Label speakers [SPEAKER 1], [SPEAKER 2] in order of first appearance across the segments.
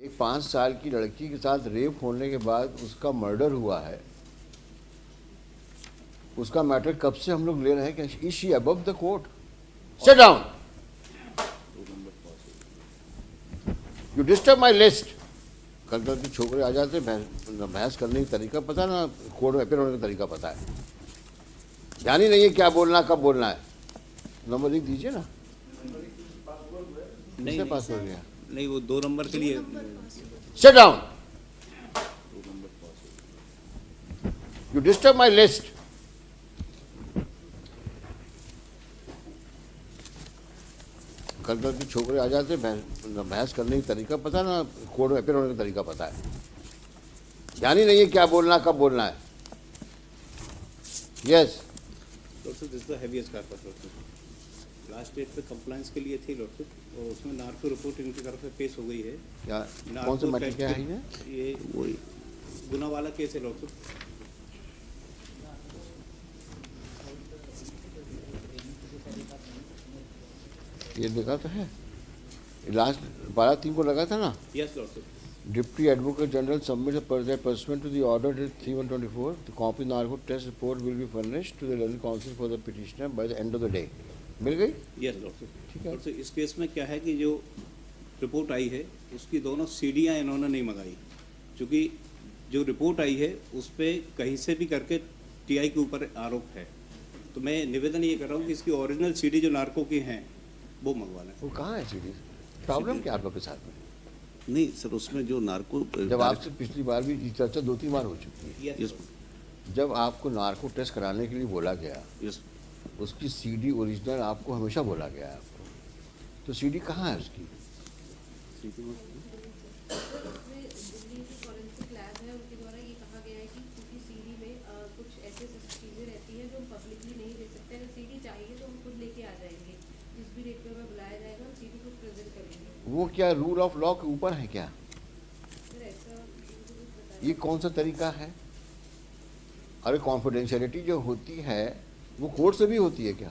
[SPEAKER 1] एक 5 साल की लड़की के साथ रेप होने के बाद उसका मर्डर हुआ है, उसका मैटर कब से हम लोग ले रहे हैं कि is she above the court? Sit down, you disturb my list. कल कल के छोकरे आ जाते, बहस करने का तरीका पता ना, कोर्ट में अपीयर होने का तरीका पता है, ध्यान ही नहीं है क्या बोलना कब बोलना है। नंबर लिख दीजिए ना।
[SPEAKER 2] नहीं
[SPEAKER 1] पास हो गया
[SPEAKER 2] नहीं, वो 2 नंबर के लिए।
[SPEAKER 1] Sit down, you disturb my list. कल कल के छोकरे आ जाते, बहस करने का तरीका पता ना, कोर्ट में अपीयर होने का तरीका पता है, ध्यान ही नहीं है क्या बोलना कब बोलना है। Yes
[SPEAKER 2] doctor, this the heaviest corpus last date पे कंप्लायंस के लिए थी डॉक्टर, और उसमें नार्को रिपोर्ट इनकी तरफ से पेश हो गई है।
[SPEAKER 1] क्या कौन सा मैटर क्या है
[SPEAKER 2] ये वही गुना वाला केस है डॉक्टर।
[SPEAKER 1] ये देखा तो है, लास्ट 12/3 को लगा था ना।
[SPEAKER 2] Yes doctor.
[SPEAKER 1] Deputy Advocate General submits that pursuant to the order dated 3/1/24, the copy narco test report will be furnished to the legal counsel for the petitioner by the end of the day. मिल गई?
[SPEAKER 2] Yes doctor.
[SPEAKER 1] ठीक है।
[SPEAKER 2] Doctor, इस case में क्या है कि जो report आई है उसकी दोनों सीडियाँ इन्होंने नहीं मंगाई, क्योंकि जो रिपोर्ट आई है उस पर कहीं से भी करके टीआई के ऊपर आरोप है। तो मैं निवेदन ये कर रहा हूँ कि इसकी ओरिजिनल सीडी जो नार्को की हैं वो मंगवा लें।
[SPEAKER 1] वो कहाँ है सीडी? प्रॉब्लम क्या आप लोग के साथ में?
[SPEAKER 3] नहीं सर, उसमें जो नार्को
[SPEAKER 1] जब आपसे पिछली बार भी चर्चा 2-3 बार हो चुकी है।
[SPEAKER 2] यस।
[SPEAKER 1] जब आपको नार्को टेस्ट कराने के लिए बोला गया,
[SPEAKER 3] यस,
[SPEAKER 1] उसकी सीडी ओरिजिनल आपको हमेशा बोला गया है आपको, तो सीडी कहाँ है उसकी? वो क्या रूल ऑफ लॉ के ऊपर है क्या? ये कौन सा तरीका है? अरे कॉन्फिडेंशियलिटी जो होती है वो कोर्ट से भी होती है क्या?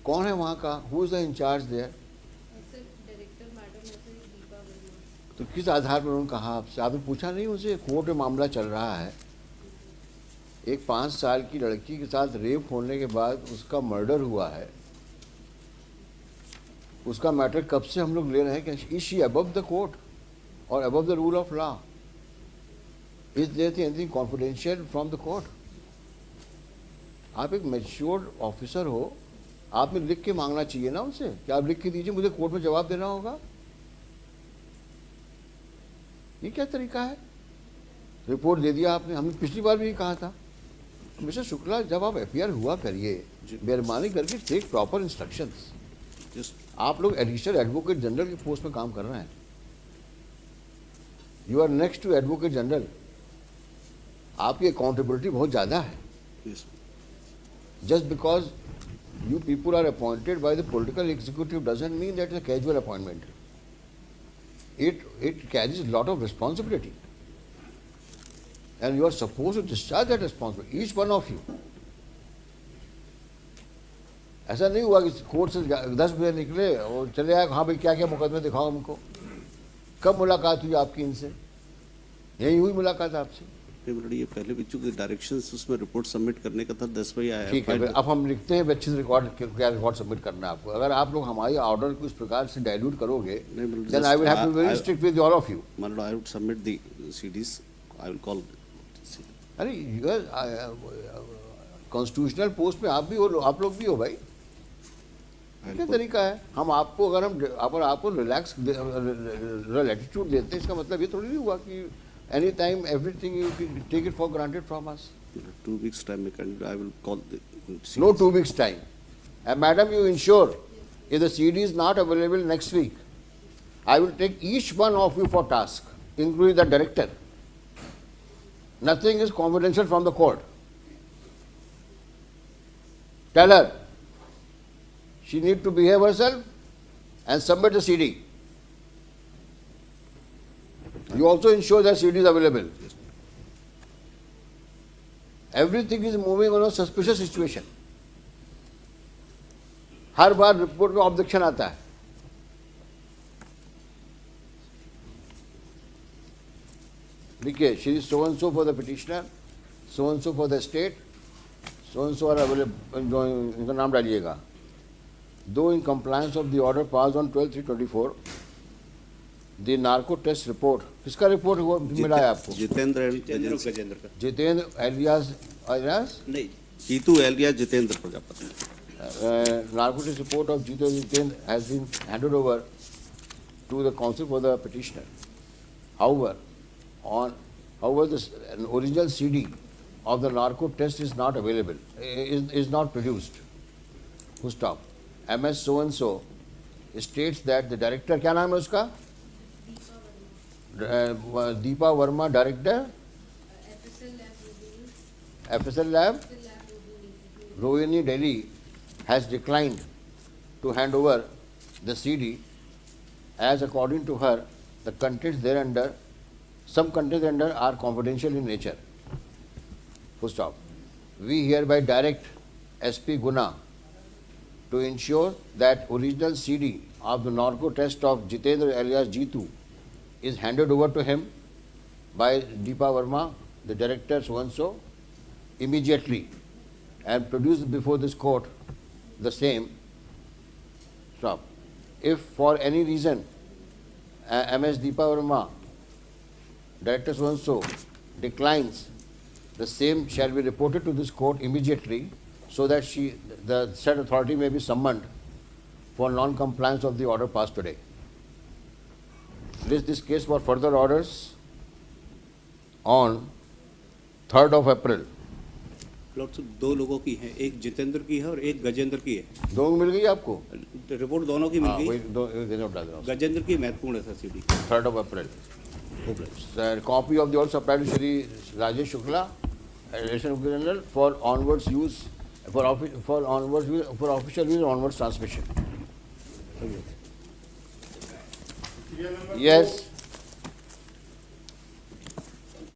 [SPEAKER 1] कौन है वहाँ का? Who is the incharge there? तो किस आधार पर उन्होंने कहा आपसे? आपने पूछा नहीं उनसे? कोर्ट में मामला चल रहा है, एक 5 साल की लड़की के साथ रेप होने के बाद उसका मर्डर हुआ है, उसका मैटर कब से हम लोग ले रहे हैं कि is she above the court और above the rule of law? Is there anything confidential from the court? आप एक मैच्योर्ड ऑफिसर हो, आपने लिख के मांगना चाहिए ना उनसे कि आप लिख के दीजिए, मुझे कोर्ट में जवाब देना होगा। ये क्या तरीका है? रिपोर्ट दे दिया आपने, हमने पिछली बार भी कहा था। मिस्टर शुक्ला, जब आप एफआईआर हुआ करिए, मेहरबानी करके टेक प्रॉपर इंस्ट्रक्शंस। आप लोग एडिशनल एडवोकेट जनरल की पोस्ट में काम कर रहे हैं, you are next to advocate general, आपकी अकाउंटेबिलिटी बहुत ज़्यादा है। Just because you people are appointed by the political executive doesn't mean that it's a casual appointment. It carries a lot of responsibility, and you are supposed to discharge that responsibility, each one of you. ऐसा नहीं हुआ कि court से 10 बजे निकले और चले आए, हाँ भाई क्या क्या मुकदमे दिखाओ हमको। कब मुलाकात हुई आपकी इनसे? यही हुई मुलाकात आपसे?
[SPEAKER 3] ये पहले भी चूंकि डायरेक्शंस उसमें रिपोर्ट सबमिट करने का था, 10 बजे आया।
[SPEAKER 1] ठीक है, अब हम लिखते हैं अच्छे से रिकॉर्ड, क्या रिकॉर्ड सबमिट करना है आपको। अगर आप लोग हमारे ऑर्डर को इस प्रकार से डाइल्यूट करोगे, then I will have to be very strict with all of you.
[SPEAKER 3] मतलब I would submit the CDs, I will call.
[SPEAKER 1] अरे कॉन्स्टिट्यूशनल पोस्ट में आप भी हो, आप लोग भी हो भाई, क्या तरीका है? हम आपको अगर आपको रिलैक्स एटीट्यूड देते हैं, इसका मतलब ये थोड़ी नहीं हुआ कि any time everything you take it for granted from us.
[SPEAKER 3] 2 weeks time I will call the
[SPEAKER 1] No 2 weeks time. And madam, you ensure if the CD is not available next week, I will take each one of you for task, including the director. Nothing is confidential from the court. Tell her she need to behave herself and submit the CD. You also ensure that CD is available. Everything is moving on a suspicious situation. Her bar report में objection आता है। लिखिए Shri so and so for the petitioner, so and so for the state, so and so are available, इनका नाम डालिएगा. Though in compliance of the order passed on 12/3/24, the narco test report, किसका report हुआ मिला है आपको?
[SPEAKER 3] जितेंद्र and
[SPEAKER 2] जितेंद्र और
[SPEAKER 3] Gajendra.
[SPEAKER 2] Gajendra का
[SPEAKER 1] जितेंद्र alias
[SPEAKER 2] नहीं,
[SPEAKER 3] Jeetu alias Jitendra Prajapati.
[SPEAKER 1] narco test report of Jitendra has been handed over to the counsel for the petitioner. However, an original CD of the narco test is not available, is not produced. Full stop. MS so and so states that the director, क्या नाम है उसका? Deepa Verma, director FSL Lab, Rohini Delhi, has declined to hand over the CD as according to her, the contents thereunder, some contents thereunder are confidential in nature. Full stop. We hereby direct SP Guna to ensure that original CD of the narco test of Jitendra alias Jeetu is handed over to him by Deepa Verma, the director so and so, immediately, and produced before this court the same. Stop. If for any reason MS Deepa Verma, director so and so, declines, the same shall be reported to this court immediately, so that the said authority may be summoned for non-compliance of the order passed today. List this case for further orders on 3rd of April.
[SPEAKER 2] Plot दो लोगों की है, एक जितेंद्र की है और एक गजेंद्र की है.
[SPEAKER 1] दो मिल गई आपको?
[SPEAKER 2] रिपोर्ट दोनों की मिल
[SPEAKER 1] हाँ, वही
[SPEAKER 2] गई.
[SPEAKER 1] दो नोट डाल रहा हूँ.
[SPEAKER 2] गजेंद्र की महत्वपूर्ण है sir CD.
[SPEAKER 1] 3rd of April. Copy of the order supplied to Shri Rajesh Shukla, Assistant General, for onwards use, for official use and onwards transmission. Yes.